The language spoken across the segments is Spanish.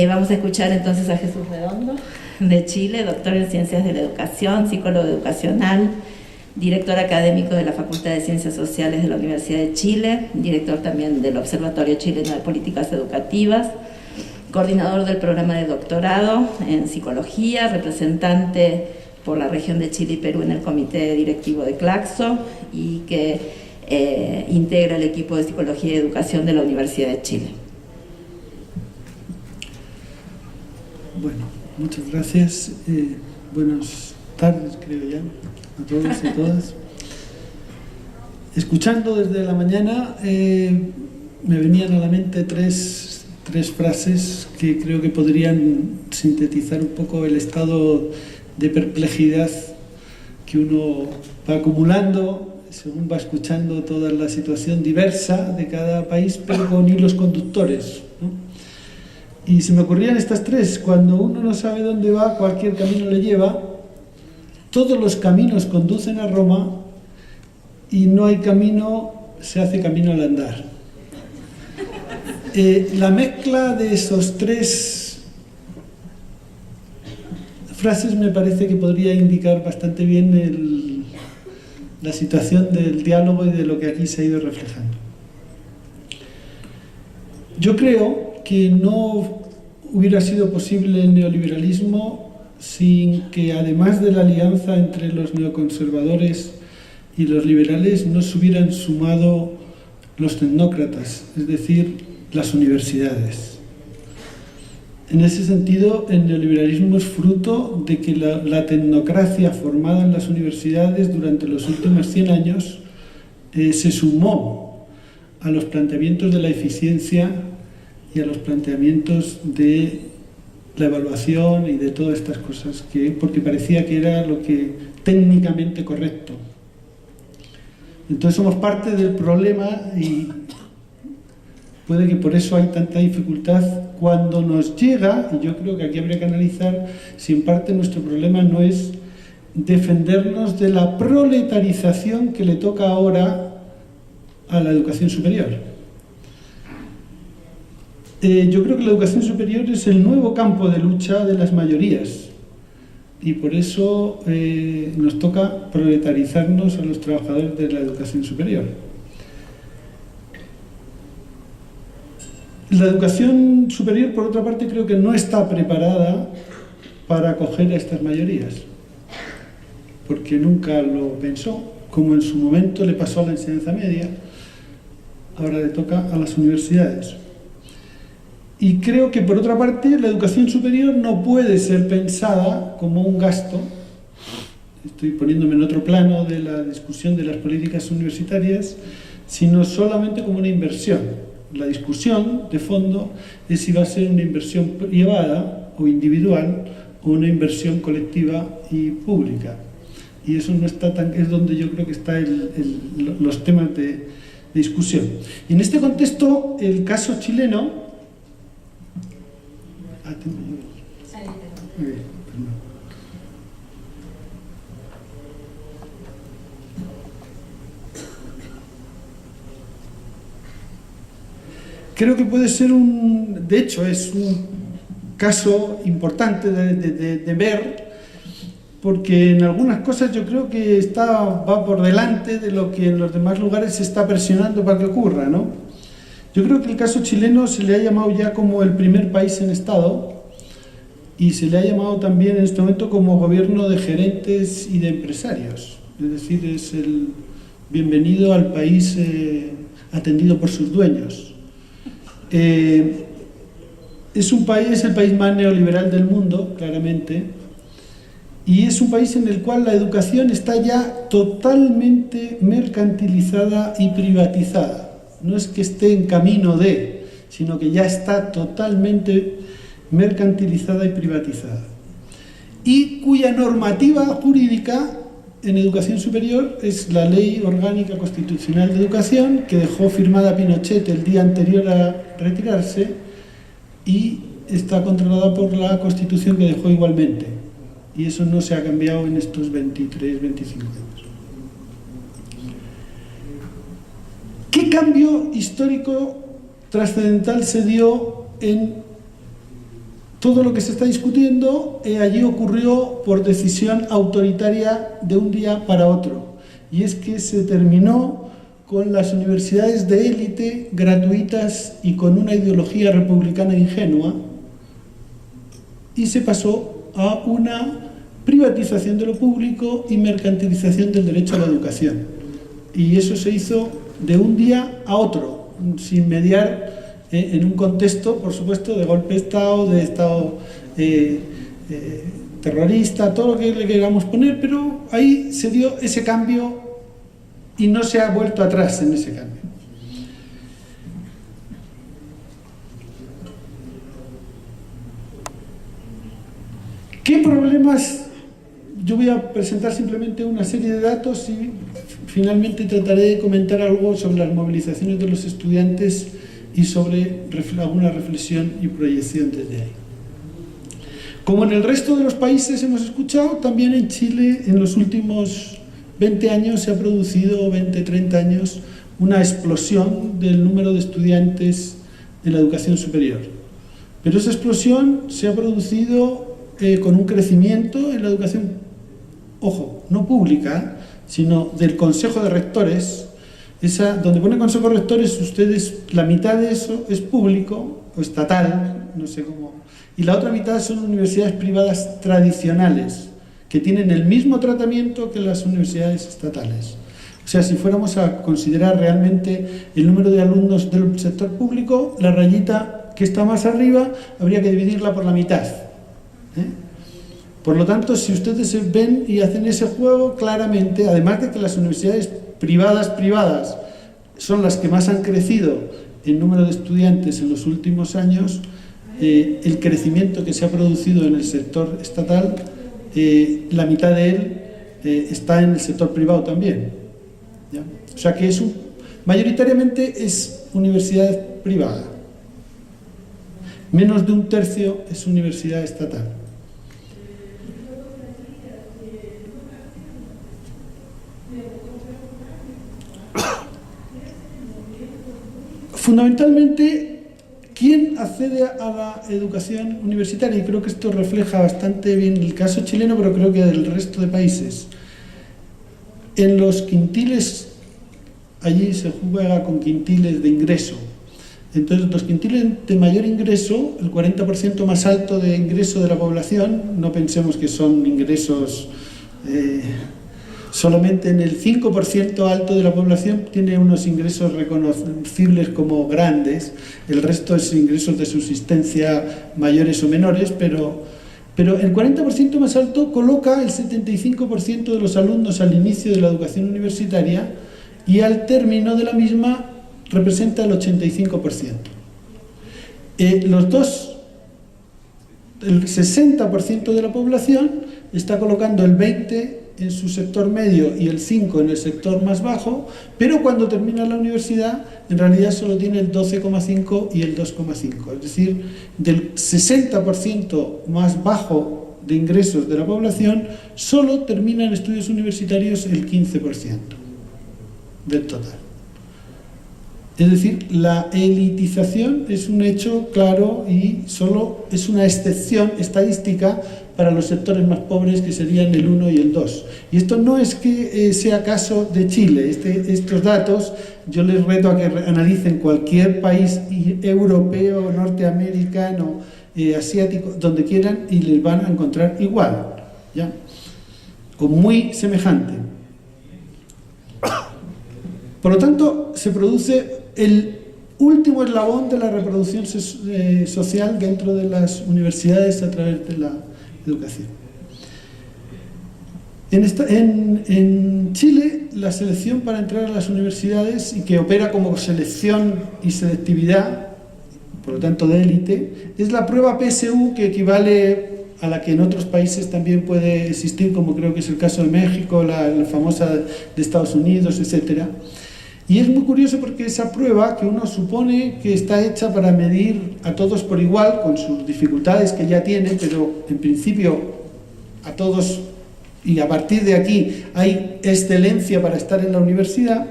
Vamos a escuchar entonces a Jesús Redondo, de Chile, doctor en Ciencias de la Educación, psicólogo educacional, director académico de la Facultad de Ciencias Sociales de la Universidad de Chile, director también del Observatorio Chileno de Políticas Educativas, coordinador del programa de doctorado en Psicología, representante por la región de Chile y Perú en el comité directivo de Claxo y que integra el equipo de Psicología y Educación de la Universidad de Chile. Bueno, muchas gracias. Buenas tardes, creo ya, a todos y a todas. Escuchando desde la mañana, me venían a la mente tres frases que creo que podrían sintetizar un poco el estado de perplejidad que uno va acumulando según va escuchando toda la situación diversa de cada país, pero con hilos conductores, ¿no? Y se me ocurrían estas tres: cuando uno no sabe dónde va, cualquier camino le lleva, todos los caminos conducen a Roma y no hay camino, se hace camino al andar. La mezcla de esos tres frases me parece que podría indicar bastante bien la situación del diálogo y de lo que aquí se ha ido reflejando. Yo creo que no hubiera sido posible el neoliberalismo sin que, además de la alianza entre los neoconservadores y los liberales, no se hubieran sumado los tecnócratas, es decir, las universidades. En ese sentido, el neoliberalismo es fruto de que la tecnocracia formada en las universidades durante los últimos 100 años se sumó a los planteamientos de la eficiencia y a los planteamientos de la evaluación y de todas estas cosas, porque parecía que era lo que técnicamente correcto. Entonces somos parte del problema y puede que por eso hay tanta dificultad cuando nos llega, y yo creo que aquí habría que analizar si en parte nuestro problema no es defendernos de la proletarización que le toca ahora a la educación superior. Yo creo que la educación superior es el nuevo campo de lucha de las mayorías y por eso nos toca proletarizarnos a los trabajadores de la educación superior. La educación superior, por otra parte, creo que no está preparada para acoger a estas mayorías, porque nunca lo pensó, como en su momento le pasó a la enseñanza media, ahora le toca a las universidades. Y creo que, por otra parte, la educación superior no puede ser pensada como un gasto. Estoy poniéndome en otro plano de la discusión de las políticas universitarias, sino solamente como una inversión. La discusión de fondo es si va a ser una inversión privada o individual o una inversión colectiva y pública. Y eso no está tan, es donde yo creo que están los temas de discusión. Y en este contexto, el caso chileno... Creo que puede ser de hecho es un caso importante de ver, porque en algunas cosas yo creo que va por delante de lo que en los demás lugares se está presionando para que ocurra, ¿no? Yo creo que el caso chileno se le ha llamado ya como el primer país en Estado y se le ha llamado también en este momento como gobierno de gerentes y de empresarios, es decir, es el bienvenido al país atendido por sus dueños. Es el país más neoliberal del mundo, claramente, y es un país en el cual la educación está ya totalmente mercantilizada y privatizada. No es que esté en camino de, sino que ya está totalmente mercantilizada y privatizada. Y cuya normativa jurídica en educación superior es la Ley Orgánica Constitucional de Educación, que dejó firmada Pinochet el día anterior a retirarse y está controlada por la Constitución que dejó igualmente. Y eso no se ha cambiado en estos 23, 25 años. ¿Qué cambio histórico trascendental se dio en todo lo que se está discutiendo allí ocurrió por decisión autoritaria de un día para otro. Y es que se terminó con las universidades de élite gratuitas y con una ideología republicana ingenua, y se pasó a una privatización de lo público y mercantilización del derecho a la educación. Y eso se hizo de un día a otro, sin mediar en un contexto, por supuesto, de golpe de Estado, de Estado terrorista, todo lo que le queramos poner, pero ahí se dio ese cambio y no se ha vuelto atrás en ese cambio. ¿Qué problemas? Yo voy a presentar simplemente una serie de datos y finalmente trataré de comentar algo sobre las movilizaciones de los estudiantes y sobre alguna reflexión y proyección desde ahí. Como en el resto de los países hemos escuchado, también en Chile en los últimos 20 años se ha producido, 20-30 años, una explosión del número de estudiantes en la educación superior. Pero esa explosión se ha producido con un crecimiento en la educación, ojo, no pública, sino del Consejo de Rectores. Donde pone Consejo de Rectores, ustedes, la mitad de eso es público o estatal, no sé cómo, y la otra mitad son universidades privadas tradicionales, que tienen el mismo tratamiento que las universidades estatales. O sea, si fuéramos a considerar realmente el número de alumnos del sector público, la rayita que está más arriba habría que dividirla por la mitad. Por lo tanto, si ustedes ven y hacen ese juego, claramente, además de que las universidades privadas son las que más han crecido en número de estudiantes en los últimos años, el crecimiento que se ha producido en el sector estatal, la mitad de él está en el sector privado también, ¿ya? O sea que mayoritariamente es universidad privada, menos de un tercio es universidad estatal. Fundamentalmente, ¿quién accede a la educación universitaria? Y creo que esto refleja bastante bien el caso chileno, pero creo que del resto de países. En los quintiles, allí se juega con quintiles de ingreso. Entonces, los quintiles de mayor ingreso, el 40% más alto de ingreso de la población, no pensemos que son ingresos... solamente en el 5% alto de la población tiene unos ingresos reconocibles como grandes, el resto es ingresos de subsistencia mayores o menores, pero el 40% más alto coloca el 75% de los alumnos al inicio de la educación universitaria y al término de la misma representa el 85%. El 60% de la población está colocando el 20% en su sector medio y el 5% en el sector más bajo, pero cuando termina la universidad en realidad solo tiene el 12,5% y el 2,5%, es decir, del 60% más bajo de ingresos de la población solo termina en estudios universitarios el 15% del total. Es decir, la elitización es un hecho claro y solo es una excepción estadística para los sectores más pobres, que serían el 1 y el 2. Y esto no es que sea caso de Chile. Estos datos yo les reto a que analicen cualquier país europeo, norteamericano, asiático, donde quieran, y les van a encontrar igual, ¿ya? O muy semejante. Por lo tanto, se produce el último eslabón de la reproducción social dentro de las universidades a través de la educación. En Chile, la selección para entrar a las universidades, y que opera como selección y selectividad, por lo tanto de élite, es la prueba PSU, que equivale a la que en otros países también puede existir, como creo que es el caso de México, la famosa de Estados Unidos, etcétera. Y es muy curioso porque esa prueba, que uno supone que está hecha para medir a todos por igual, con sus dificultades que ya tiene, pero en principio a todos, y a partir de aquí hay excelencia para estar en la universidad,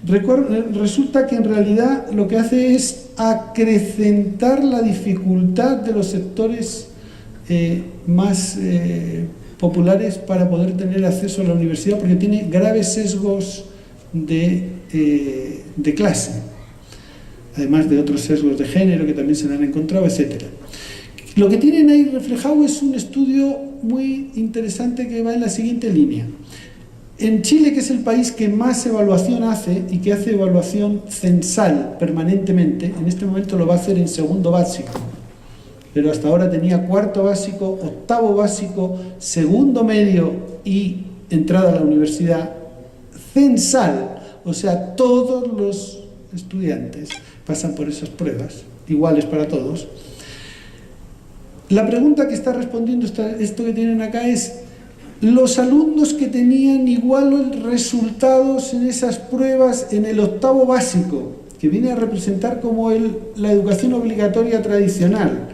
resulta que en realidad lo que hace es acrecentar la dificultad de los sectores más populares para poder tener acceso a la universidad, porque tiene graves sesgos de clase, además de otros sesgos de género que también se han encontrado, etc. Lo que tienen ahí reflejado es un estudio muy interesante que va en la siguiente línea. En Chile, que es el país que más evaluación hace y que hace evaluación censal permanentemente, en este momento lo va a hacer en segundo básico, pero hasta ahora tenía cuarto básico, octavo básico, segundo medio y entrada a la universidad censal, o sea, todos los estudiantes pasan por esas pruebas, iguales para todos. La pregunta que está respondiendo esto que tienen acá es: los alumnos que tenían iguales resultados en esas pruebas en el octavo básico, que viene a representar como la educación obligatoria tradicional,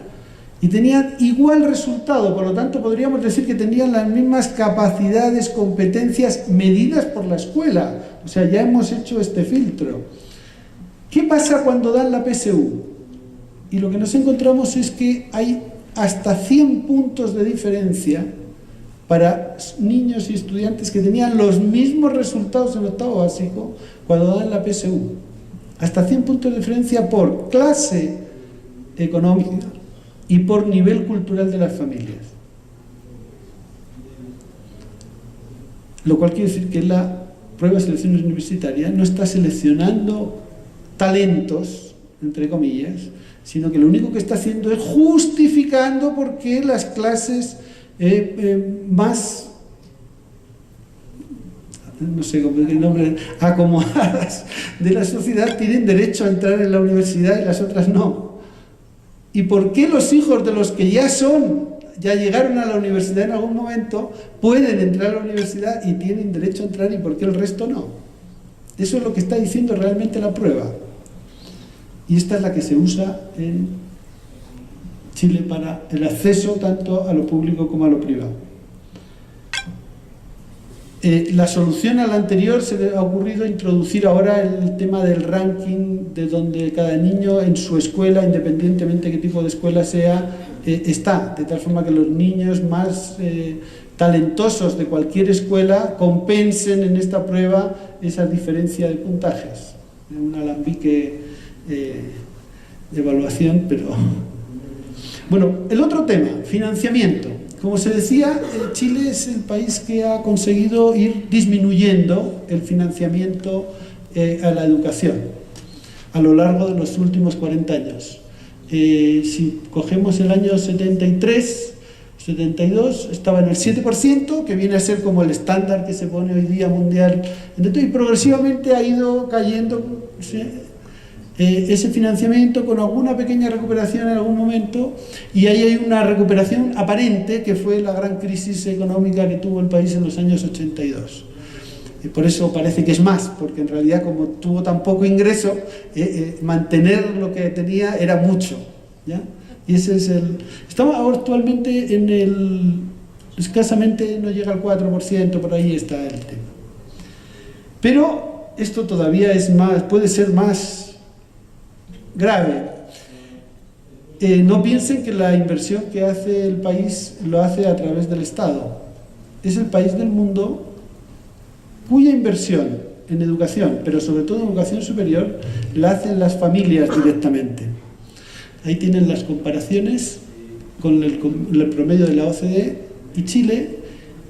y tenían igual resultado, por lo tanto podríamos decir que tenían las mismas capacidades, competencias medidas por la escuela, o sea, ya hemos hecho este filtro. ¿Qué pasa cuando dan la PSU? Y lo que nos encontramos es que hay hasta 100 puntos de diferencia para niños y estudiantes que tenían los mismos resultados en octavo básico cuando dan la PSU. Hasta 100 puntos de diferencia por clase económica y por nivel cultural de las familias. Lo cual quiere decir que la prueba de selección universitaria no está seleccionando talentos, entre comillas, sino que lo único que está haciendo es justificando por qué las clases más, no sé cómo es el nombre, acomodadas de la sociedad tienen derecho a entrar en la universidad y las otras no. ¿Y por qué los hijos de los que ya llegaron a la universidad en algún momento, pueden entrar a la universidad y tienen derecho a entrar, y por qué el resto no? Eso es lo que está diciendo realmente la prueba. Y esta es la que se usa en Chile para el acceso tanto a lo público como a lo privado. La solución a la anterior se le ha ocurrido introducir ahora el tema del ranking de donde cada niño en su escuela, independientemente de qué tipo de escuela sea, está, de tal forma que los niños más talentosos de cualquier escuela compensen en esta prueba esa diferencia de puntajes. Un alambique de evaluación, pero... Bueno, el otro tema, financiamiento. Como se decía, Chile es el país que ha conseguido ir disminuyendo el financiamiento a la educación a lo largo de los últimos 40 años. Si cogemos el año 73, 72, estaba en el 7%, que viene a ser como el estándar que se pone hoy día mundial, y progresivamente ha ido cayendo ese financiamiento, con alguna pequeña recuperación en algún momento, y ahí hay una recuperación aparente, que fue la gran crisis económica que tuvo el país en los años 82. Por eso parece que es más, porque en realidad, como tuvo tan poco ingreso, mantener lo que tenía era mucho, ¿ya? Y ese es estamos actualmente en escasamente no llega al 4%, por ahí está el tema. Pero esto todavía es más, puede ser más grave. No piensen que la inversión que hace el país lo hace a través del Estado. Es el país del mundo cuya inversión en educación, pero sobre todo en educación superior, la hacen las familias directamente. Ahí tienen las comparaciones con el promedio de la OCDE, y Chile,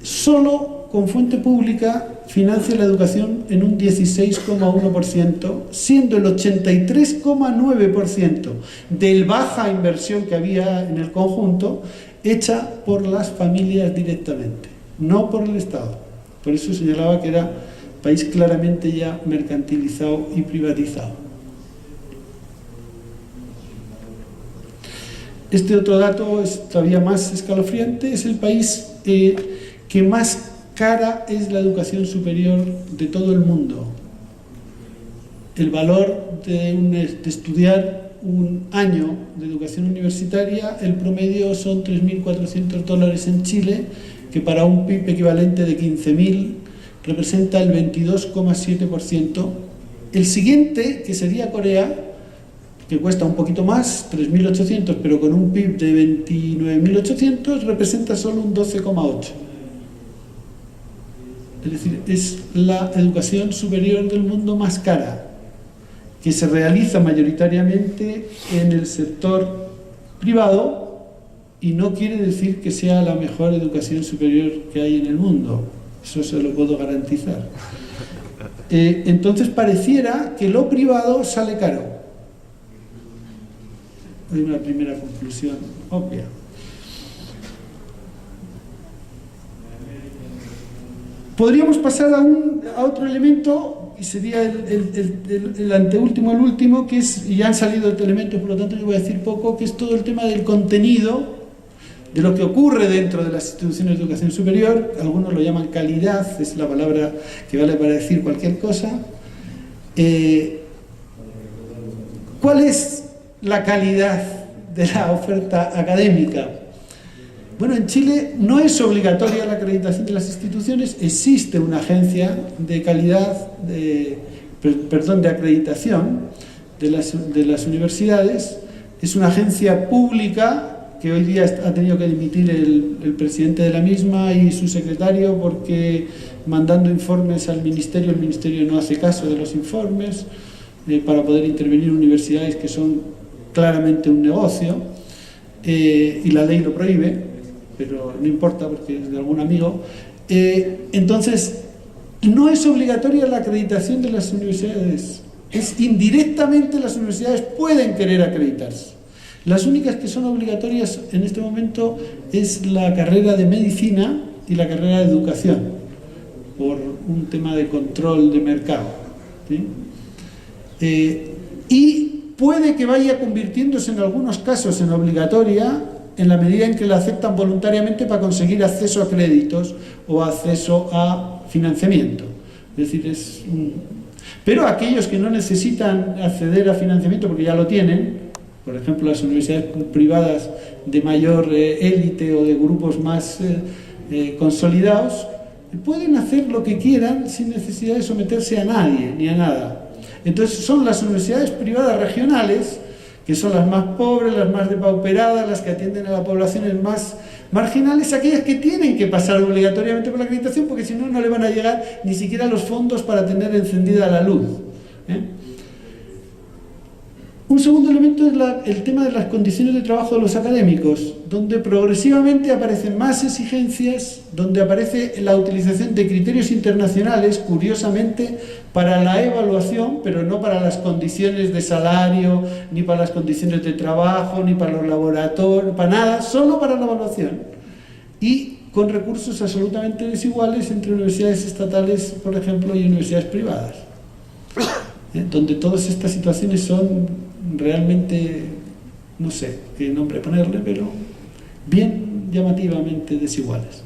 solo con fuente pública, financia la educación en un 16,1%, siendo el 83,9% de baja inversión que había en el conjunto hecha por las familias directamente, no por el Estado. Por eso señalaba que era un país claramente ya mercantilizado y privatizado. Este otro dato es todavía más escalofriante: es el país que más cara es la educación superior de todo el mundo. El valor de estudiar un año de educación universitaria, el promedio son $3.400 en Chile, que para un PIB equivalente de 15.000 representa el 22,7% El siguiente, que sería Corea, que cuesta un poquito más, 3.800, pero con un PIB de 29.800, representa solo un 12,8. Es decir, es la educación superior del mundo más cara, que se realiza mayoritariamente en el sector privado, y no quiere decir que sea la mejor educación superior que hay en el mundo. Eso se lo puedo garantizar. Entonces pareciera que lo privado sale caro. Hay una primera conclusión obvia. Podríamos pasar a otro elemento, y sería el anteúltimo, el último, que es, y ya han salido elementos, por lo tanto yo voy a decir poco, que es todo el tema del contenido, de lo que ocurre dentro de las instituciones de educación superior. Algunos lo llaman calidad, es la palabra que vale para decir cualquier cosa. ¿Cuál es la calidad de la oferta académica? Bueno, en Chile no es obligatoria la acreditación de las instituciones, existe una agencia de calidad, de acreditación de las universidades, es una agencia pública que hoy día ha tenido que dimitir el presidente de la misma y su secretario, porque mandando informes al ministerio, el ministerio no hace caso de los informes, para poder intervenir universidades que son claramente un negocio, y la ley lo prohíbe, pero no importa porque es de algún amigo. Entonces, no es obligatoria la acreditación de las universidades, es indirectamente las universidades pueden querer acreditarse. Las únicas que son obligatorias en este momento es la carrera de medicina y la carrera de educación, por un tema de control de mercado, ¿sí? Y puede que vaya convirtiéndose en algunos casos en obligatoria en la medida en que la aceptan voluntariamente para conseguir acceso a créditos o acceso a financiamiento. Es decir, pero aquellos que no necesitan acceder a financiamiento porque ya lo tienen, por ejemplo las universidades privadas de mayor élite o de grupos más consolidados, pueden hacer lo que quieran sin necesidad de someterse a nadie ni a nada. Entonces son las universidades privadas regionales, que son las más pobres, las más depauperadas, las que atienden a las poblaciones más marginales, aquellas que tienen que pasar obligatoriamente por la acreditación, porque si no, no le van a llegar ni siquiera los fondos para tener encendida la luz. Un segundo elemento es el tema de las condiciones de trabajo de los académicos, donde progresivamente aparecen más exigencias, donde aparece la utilización de criterios internacionales, curiosamente, para la evaluación, pero no para las condiciones de salario, ni para las condiciones de trabajo, ni para los laboratorios, para nada, solo para la evaluación. Y con recursos absolutamente desiguales entre universidades estatales, por ejemplo, y universidades privadas, donde todas estas situaciones son realmente, no sé qué nombre ponerle, pero bien llamativamente desiguales.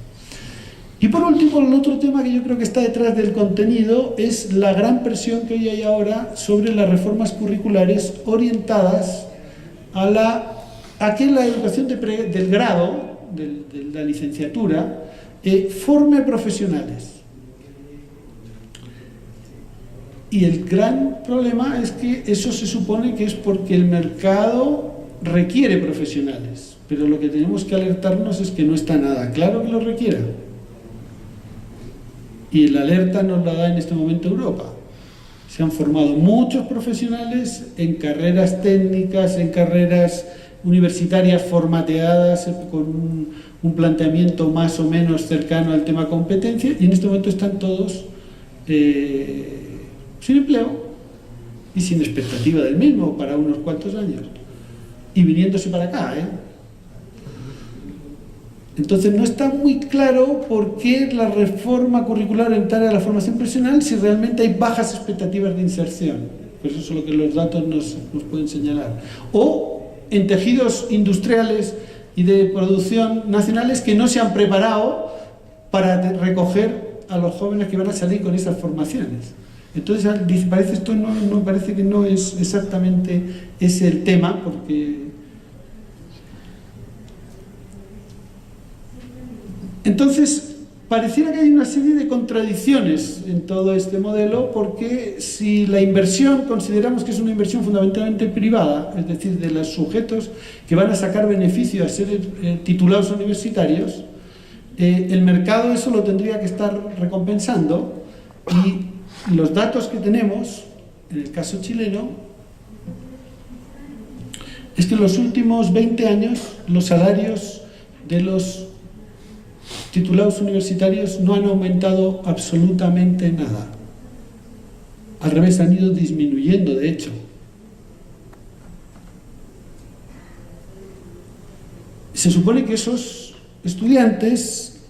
Y por último, el otro tema que yo creo que está detrás del contenido es la gran presión que hoy hay ahora sobre las reformas curriculares orientadas a que la educación del grado, de la licenciatura, forme profesionales. Y el gran problema es que eso se supone que es porque el mercado requiere profesionales, pero lo que tenemos que alertarnos es que no está nada claro que lo requiera. Y la alerta nos la da en este momento Europa. Se han formado muchos profesionales en carreras técnicas, en carreras universitarias formateadas con un planteamiento más o menos cercano al tema competencia, y en este momento están todos sin empleo y sin expectativa del mismo para unos cuantos años, y viniéndose para acá, Entonces no está muy claro por qué la reforma curricular orientada a la formación profesional si realmente hay bajas expectativas de inserción. Pues eso es lo que los datos nos pueden señalar. O en tejidos industriales y de producción nacionales que no se han preparado para recoger a los jóvenes que van a salir con esas formaciones. Entonces esto no parece que no es exactamente ese el tema, porque entonces pareciera que hay una serie de contradicciones en todo este modelo, porque si la inversión consideramos que es una inversión fundamentalmente privada, es decir, de los sujetos que van a sacar beneficio a ser titulados universitarios, el mercado eso lo tendría que estar recompensando, y los datos que tenemos, en el caso chileno, es que en los últimos 20 años los salarios de los titulados universitarios no han aumentado absolutamente nada. Al revés, han ido disminuyendo, de hecho. Se supone que esos estudiantes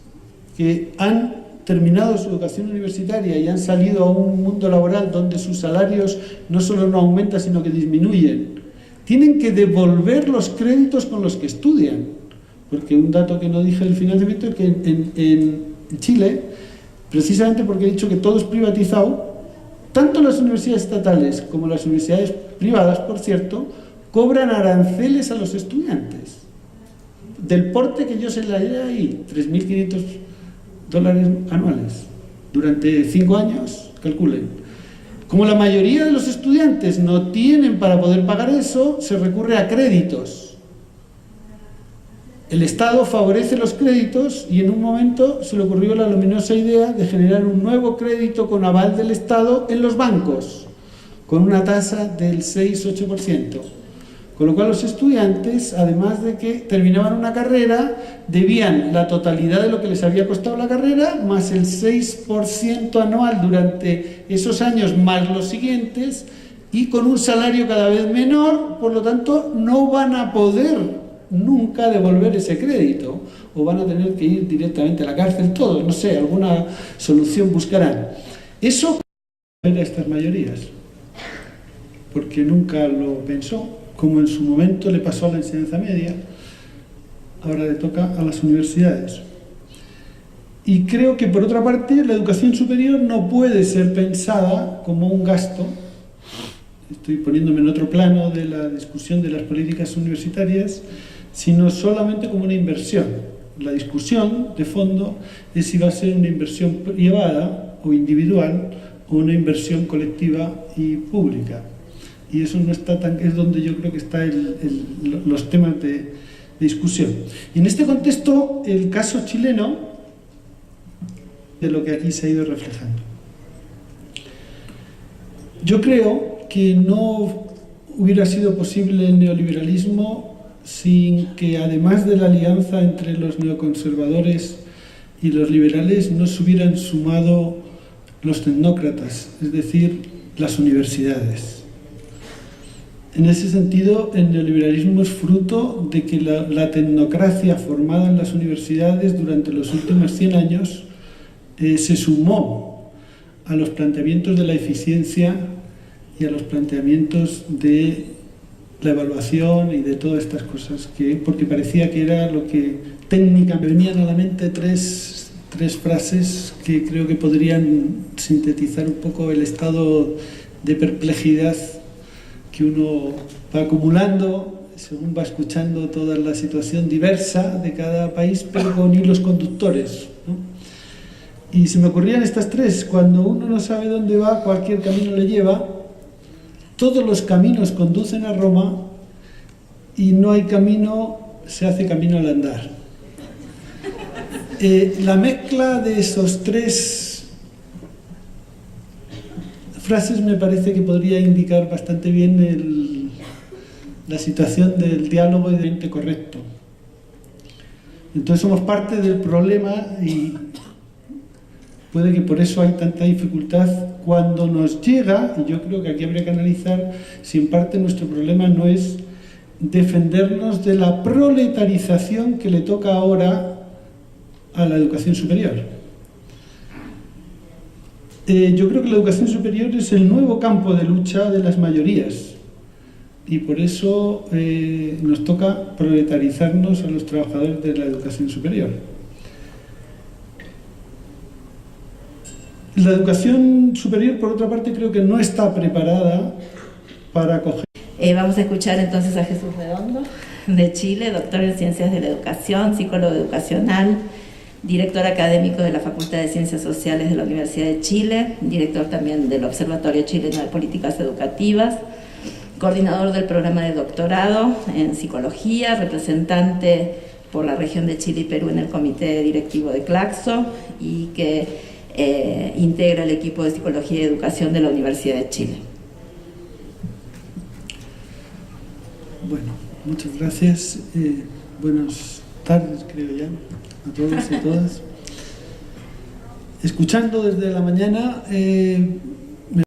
que han terminado su educación universitaria y han salido a un mundo laboral donde sus salarios no solo no aumentan, sino que disminuyen, tienen que devolver los créditos con los que estudian. Porque un dato que no dije del financiamiento es que en Chile, precisamente porque he dicho que todo es privatizado, tanto las universidades estatales como las universidades privadas, por cierto, cobran aranceles a los estudiantes. Del porte que yo se le dé ahí, $3.500 anuales. Durante 5 años, calculen. Como la mayoría de los estudiantes no tienen para poder pagar eso, se recurre a créditos. El Estado favorece los créditos y en un momento se le ocurrió la luminosa idea de generar un nuevo crédito con aval del Estado en los bancos, con una tasa del 6-8%. Con lo cual los estudiantes, además de que terminaban una carrera, debían la totalidad de lo que les había costado la carrera, más el 6% anual durante esos años, más los siguientes, y con un salario cada vez menor, por lo tanto no van a poder nunca devolver ese crédito, o van a tener que ir directamente a la cárcel todos, no sé, alguna solución buscarán. Eso era estas mayorías, porque nunca lo pensó. Como en su momento le pasó a la enseñanza media, ahora le toca a las universidades. Y creo que, por otra parte, la educación superior no puede ser pensada como un gasto. Estoy poniéndome en otro plano de la discusión de las políticas universitarias, sino solamente como una inversión. La discusión de fondo es si va a ser una inversión privada o individual o una inversión colectiva y pública. Y eso no está tan, es donde yo creo que están los temas de discusión. Y en este contexto, el caso chileno, de lo que aquí se ha ido reflejando. Yo creo que no hubiera sido posible el neoliberalismo sin que, además de la alianza entre los neoconservadores y los liberales, no se hubieran sumado los tecnócratas, es decir, las universidades. En ese sentido, el neoliberalismo es fruto de que la tecnocracia formada en las universidades durante los últimos 100 años se sumó a los planteamientos de la eficiencia y a los planteamientos de la evaluación y de todas estas cosas, porque parecía que era lo que técnicamente venían a la mente tres frases que creo que podrían sintetizar un poco el estado de perplejidad que uno va acumulando según va escuchando toda la situación diversa de cada país, pero con hilos conductores, ¿no? Y se me ocurrían estas tres: cuando uno no sabe dónde va, cualquier camino le lleva, todos los caminos conducen a Roma, y no hay camino, se hace camino al andar. La mezcla de esos tres frases me parece que podría indicar bastante bien la situación del diálogo y del ente correcto. Entonces somos parte del problema y puede que por eso hay tanta dificultad cuando nos llega, y yo creo que aquí habría que analizar si en parte nuestro problema no es defendernos de la proletarización que le toca ahora a la educación superior. Yo creo que la educación superior es el nuevo campo de lucha de las mayorías y por eso nos toca proletarizarnos a los trabajadores de la educación superior. La educación superior, por otra parte, creo que no está preparada para acoger. Vamos a escuchar entonces a Jesús Redondo, de Chile, doctor en Ciencias de la Educación, psicólogo educacional, director académico de la Facultad de Ciencias Sociales de la Universidad de Chile, director también del Observatorio Chileno de Políticas Educativas, coordinador del programa de doctorado en Psicología, representante por la región de Chile y Perú en el comité directivo de Claxo y que integra el equipo de Psicología y Educación de la Universidad de Chile. Bueno, muchas gracias. Buenas tardes, creo ya, a todos y todas. Escuchando desde la mañana,